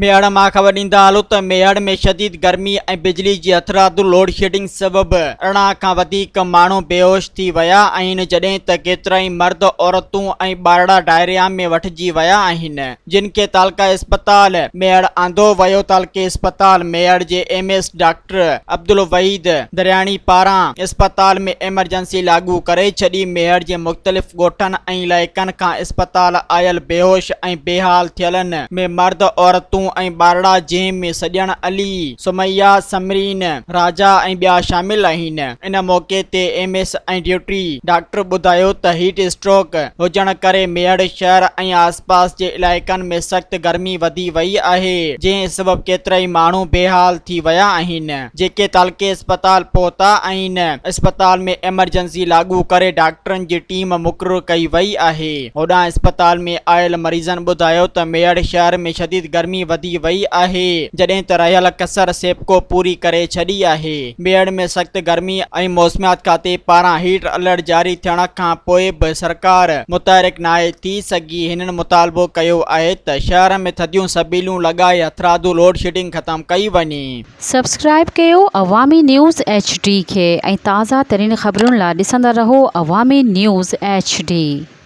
मेवाड़ मां ख़बर ॾींदा हलो त मेवाड़ में शदीद गर्मी ऐं बिजली जी हथरादू लोड शेडिंग सबबि 18 खां वधीक माण्हू बेहोश थी विया आहिनि, जॾहिं त केतिराई मर्द औरतूं ऐं ॿारड़ा डायरिया में वठिजी विया आहिनि, जिन खे तालका इस्पताल मेवाड़ आंदो वियो। तालके इस्पताल मेवाड़ जे एमएस डॉक्टर अब्दुल वहीद दरियाणी पारां इस्पताल में एमरजेंसी लागू करे छॾी। मेवाड़ जे मुख़्तलिफ़ ॻोठनि ऐं इलाइक़नि खां इस्पताल आयल बेहोश ऐं बेहाल थियलनि में मर्द औरतूं ऐं ॿारड़ा जंहिं में सॼण अली, सुमैया, समरीन, राजा ऐं ॿिया शामिल आहिनि। इन मौक़े ते एमएस ऐं ड्यूटी डॉक्टर ॿुधायो त हीट स्ट्रोक हुजण करे मेवाड़ शहर ऐं आसपास जे इलाइक़नि में सख़्त गर्मी वधी वई आहे, जंहिं सबबि केतिराई माण्हू बेहाल थी विया आहिनि, जेके तालके इस्पताल पहुता आहिनि। इस्पताल में एमरजेंसी लागू करे डॉक्टरनि जी टीम मुक़ररु कई वई आहे। होॾां इस्पताल में आयल मरीज़नि ॿुधायो त मेवाड़ शहर में शदीद गर्मी वधी वई आहे, जॾहिं त रहियल कसर सेपको पूरी करे छॾी आहे। मेवाड़ में सख़्त गर्मी ऐं मौसमियात खाते पारां हीट अलर्ट जारी थियण खां पोइ बि सरकार मुतहरिक नाहे थी सघी। हिननि मुतालबो कयो आहे त शहर में थधियूं सबीलूं लॻाए हथरादू लोड शेडिंग ख़तम कई वञे। सब्सक्राइब कयो अवामी न्यूज़ HD खे ऐं ताज़ा तरीन ख़बरुनि लाइ ॾिसंदा रहो अवामी न्यूज़ HD।